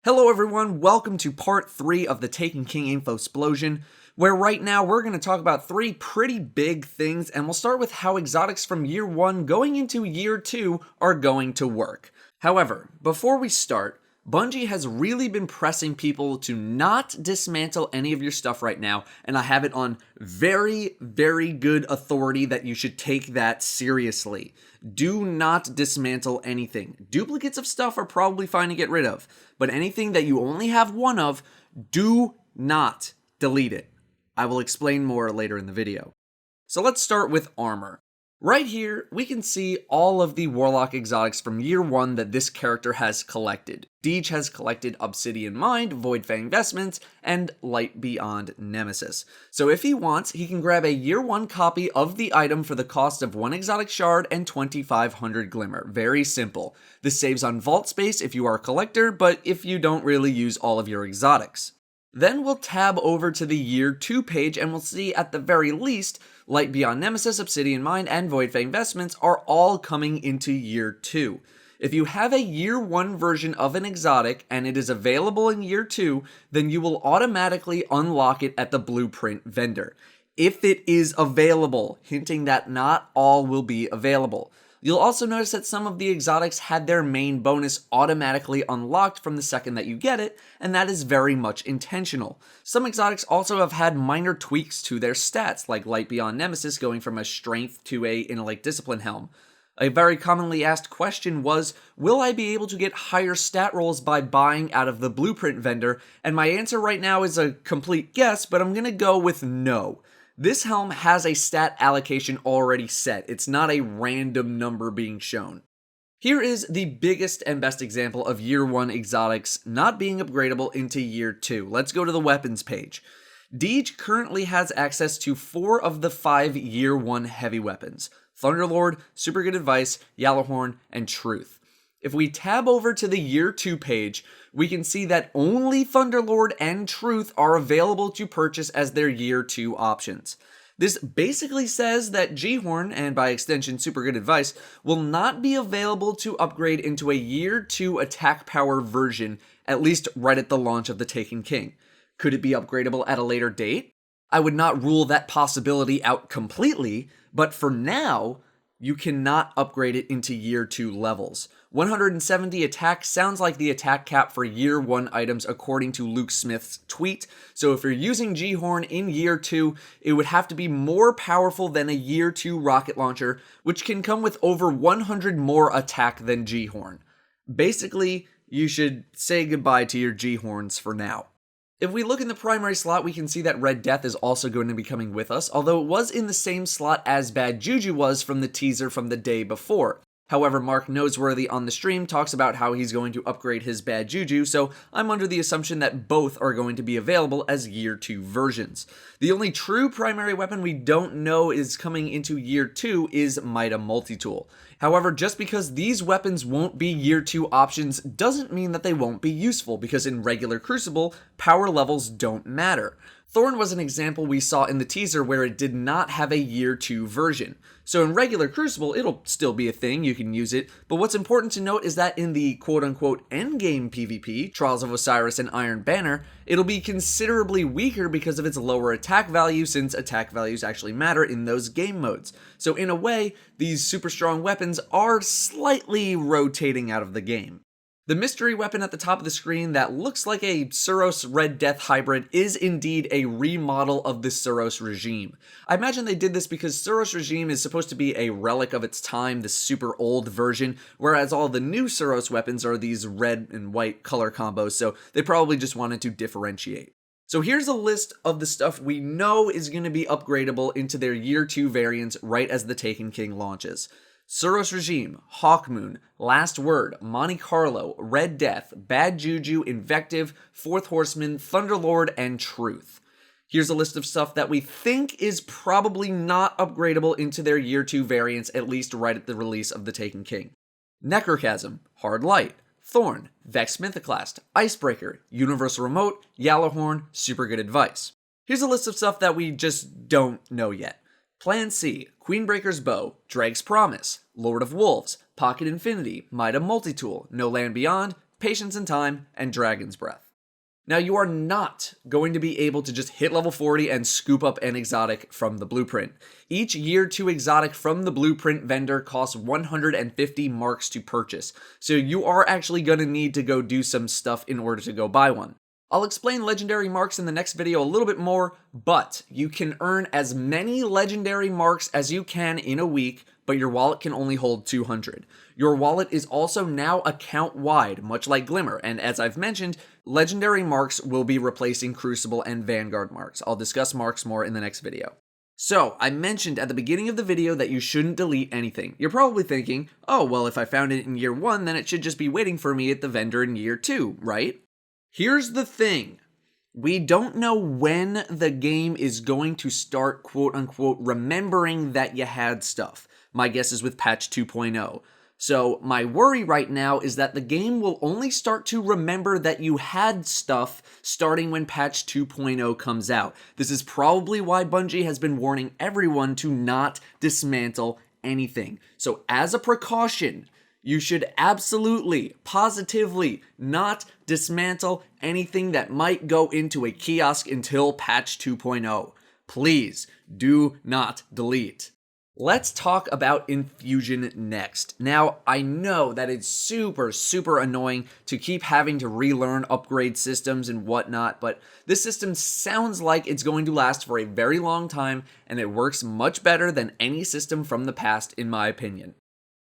Hello everyone, welcome to part 3 of the Taken King Info Explosion, where right now we're going to talk about 3 pretty big things, and we'll start with how exotics from year 1 going into year 2 are going to work. However, before we start, Bungie has really been pressing people to not dismantle any of your stuff right now, and I have it on very, very good authority that you should take that seriously. Do not dismantle anything. Duplicates of stuff are probably fine to get rid of, but anything that you only have one of, do not delete it. I will explain more later in the video. So let's start with armor. Right here, we can see all of the Warlock exotics from year 1 that this character has collected. Deej has collected Obsidian Mind, Voidfang Vestments, and Light Beyond Nemesis. So if he wants, he can grab a year 1 copy of the item for the cost of 1 exotic shard and 2500 glimmer. Very simple. This saves on vault space if you are a collector, but if you don't really use all of your exotics. Then we'll tab over to the year 2 page and we'll see at the very least, Light Beyond Nemesis, Obsidian Mind, and Voidfang Vestments are all coming into year 2. If you have a year 1 version of an exotic and it is available in year 2, then you will automatically unlock it at the blueprint vendor. If it is available, hinting that not all will be available. You'll also notice that some of the exotics had their main bonus automatically unlocked from the second that you get it, and that is very much intentional. Some exotics also have had minor tweaks to their stats, like Light Beyond Nemesis going from a strength to a intellect discipline helm. A very commonly asked question was, will I be able to get higher stat rolls by buying out of the blueprint vendor? And my answer right now is a complete guess, but I'm gonna go with no. This helm has a stat allocation already set. It's not a random number being shown. Here is the biggest and best example of year 1 exotics not being upgradable into year 2. Let's go to the weapons page. Deej currently has access to 4 of the 5 year 1 heavy weapons: Thunderlord, Super Good Advice, Yellowhorn, and Truth. If we tab over to the year 2 page, we can see that only Thunderlord and Truth are available to purchase as their year 2 options. This basically says that G-Horn, and by extension Super Good Advice, will not be available to upgrade into a year 2 attack power version, at least right at the launch of the Taken King. Could it be upgradable at a later date? I would not rule that possibility out completely, but for now, you cannot upgrade it into year 2 levels. 170 attack sounds like the attack cap for year 1 items according to Luke Smith's tweet, so if you're using G-Horn in year 2, it would have to be more powerful than a year 2 rocket launcher, which can come with over 100 more attack than G-Horn. Basically, you should say goodbye to your G-Horns for now. If we look in the primary slot, we can see that Red Death is also going to be coming with us, although it was in the same slot as Bad Juju was from the teaser from the day before. However, Mark Noseworthy on the stream talks about how he's going to upgrade his Bad Juju, so I'm under the assumption that both are going to be available as year 2 versions. The only true primary weapon we don't know is coming into year 2 is Mida Multitool. However, just because these weapons won't be year 2 options doesn't mean that they won't be useful, because in regular Crucible, power levels don't matter. Thorn was an example we saw in the teaser where it did not have a year 2 version. So in regular Crucible, it'll still be a thing, you can use it, but what's important to note is that in the quote-unquote endgame PvP, Trials of Osiris and Iron Banner, it'll be considerably weaker because of its lower attack value, since attack values actually matter in those game modes. So in a way, these super strong weapons are slightly rotating out of the game. The mystery weapon at the top of the screen that looks like a Suros Red Death hybrid is indeed a remodel of the Suros regime. I imagine they did this because Suros regime is supposed to be a relic of its time, this super old version, whereas all the new Suros weapons are these red and white color combos, so they probably just wanted to differentiate. So here's a list of the stuff we know is going to be upgradable into their year 2 variants right as the Taken King launches. Suros Regime, Hawkmoon, Last Word, Monte Carlo, Red Death, Bad Juju, Invective, Fourth Horseman, Thunderlord, and Truth. Here's a list of stuff that we think is probably not upgradable into their year 2 variants, at least right at the release of the Taken King. Necrochasm, Hard Light, Thorn, Vex Mythoclast, Icebreaker, Universal Remote, Yellowhorn, Super Good Advice. Here's a list of stuff that we just don't know yet. Plan C, Queenbreaker's Bow, Drake's Promise, Lord of Wolves, Pocket Infinity, Mida Multitool, No Land Beyond, Patience and Time, and Dragon's Breath. Now, you are not going to be able to just hit level 40 and scoop up an exotic from the blueprint. Each Year 2 exotic from the blueprint vendor costs 150 marks to purchase, so you are actually going to need to go do some stuff in order to go buy one. I'll explain legendary marks in the next video a little bit more, but you can earn as many legendary marks as you can in a week, but your wallet can only hold 200. Your wallet is also now account-wide, much like Glimmer, and as I've mentioned, legendary marks will be replacing Crucible and Vanguard marks. I'll discuss marks more in the next video. So, I mentioned at the beginning of the video that you shouldn't delete anything. You're probably thinking, oh, well, if I found it in Year 1, then it should just be waiting for me at the vendor in Year 2, right? Here's the thing. We don't know when the game is going to start, quote-unquote, remembering that you had stuff. My guess is with patch 2.0. So my worry right now is that the game will only start to remember that you had stuff starting when patch 2.0 comes out. This is probably why Bungie has been warning everyone to not dismantle anything. So as a precaution, you should absolutely, positively not dismantle anything that might go into a kiosk until patch 2.0. Please do not delete. Let's talk about Infusion next. Now, I know that it's super annoying to keep having to relearn upgrade systems and whatnot, but this system sounds like it's going to last for a very long time, and it works much better than any system from the past, in my opinion.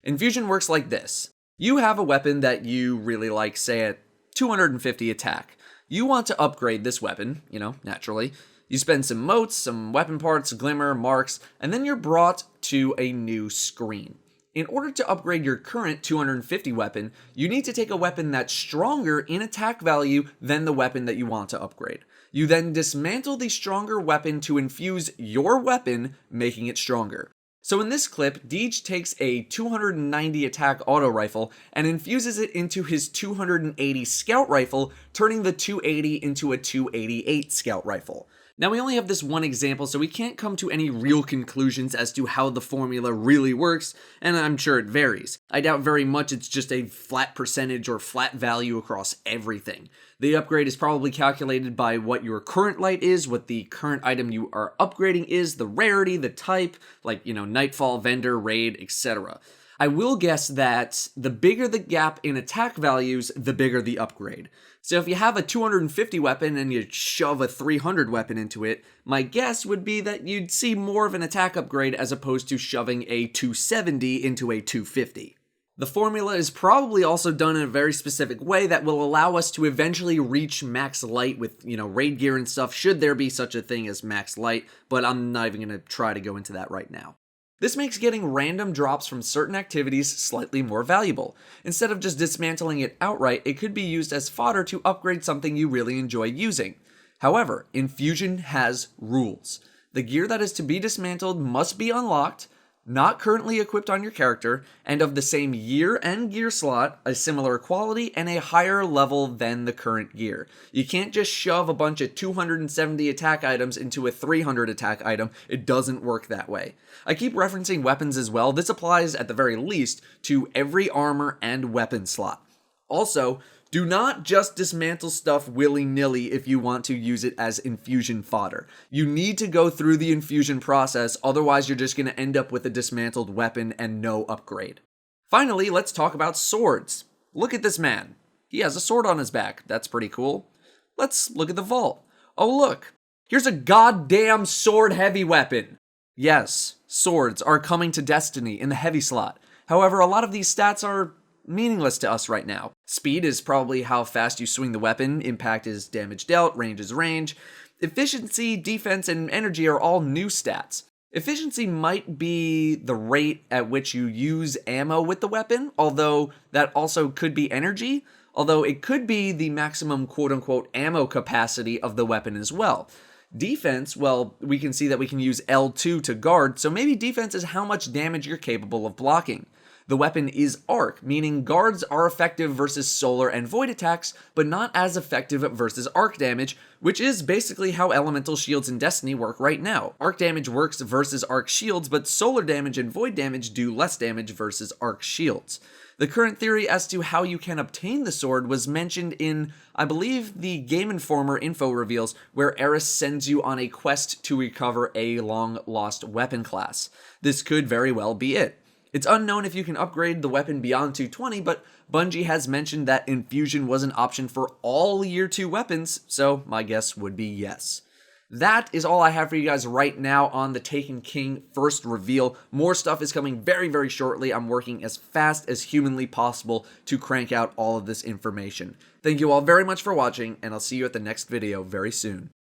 Infusion works like this. You have a weapon that you really like, say at 250 attack. You want to upgrade this weapon, naturally. You spend some motes, some weapon parts, glimmer, marks, and then you're brought to a new screen. In order to upgrade your current 250 weapon, you need to take a weapon that's stronger in attack value than the weapon that you want to upgrade. You then dismantle the stronger weapon to infuse your weapon, making it stronger. So in this clip, Deej takes a 290 attack auto rifle and infuses it into his 280 scout rifle, turning the 280 into a 288 scout rifle. Now we only have this one example, so we can't come to any real conclusions as to how the formula really works, and I'm sure it varies. I doubt very much it's just a flat percentage or flat value across everything. The upgrade is probably calculated by what your current light is, what the current item you are upgrading is, the rarity, the type, like, Nightfall, Vendor, Raid, etc. I will guess that the bigger the gap in attack values, the bigger the upgrade. So if you have a 250 weapon and you shove a 300 weapon into it, my guess would be that you'd see more of an attack upgrade as opposed to shoving a 270 into a 250. The formula is probably also done in a very specific way that will allow us to eventually reach max light with, raid gear and stuff, should there be such a thing as max light, but I'm not even going to try to go into that right now. This makes getting random drops from certain activities slightly more valuable. Instead of just dismantling it outright, it could be used as fodder to upgrade something you really enjoy using. However, Infusion has rules. The gear that is to be dismantled must be unlocked, not currently equipped on your character, and of the same year and gear slot, a similar quality, and a higher level than the current gear. You can't just shove a bunch of 270 attack items into a 300 attack item. It doesn't work that way. I keep referencing weapons as well. This applies at the very least to every armor and weapon slot. Also, do not just dismantle stuff willy-nilly if you want to use it as infusion fodder. You need to go through the infusion process, otherwise you're just going to end up with a dismantled weapon and no upgrade. Finally, let's talk about swords. Look at this man. He has a sword on his back. That's pretty cool. Let's look at the vault. Oh look, here's a goddamn sword heavy weapon. Yes, swords are coming to Destiny in the heavy slot. However, a lot of these stats are meaningless to us right now. Speed is probably how fast you swing the weapon, impact is damage dealt, range is range. Efficiency, defense, and energy are all new stats. Efficiency might be the rate at which you use ammo with the weapon, although that also could be energy, although it could be the maximum quote-unquote ammo capacity of the weapon as well. Defense, well, we can see that we can use L2 to guard, so maybe defense is how much damage you're capable of blocking. The weapon is arc, meaning guards are effective versus solar and void attacks, but not as effective versus arc damage, which is basically how elemental shields in Destiny work right now. Arc damage works versus arc shields, but solar damage and void damage do less damage versus arc shields. The current theory as to how you can obtain the sword was mentioned in, I believe, the Game Informer info reveals, where Eris sends you on a quest to recover a long-lost weapon class. This could very well be it. It's unknown if you can upgrade the weapon beyond 220, but Bungie has mentioned that Infusion was an option for all Year 2 weapons, so my guess would be yes. That is all I have for you guys right now on the Taken King first reveal. More stuff is coming very, very shortly. I'm working as fast as humanly possible to crank out all of this information. Thank you all very much for watching, and I'll see you at the next video very soon.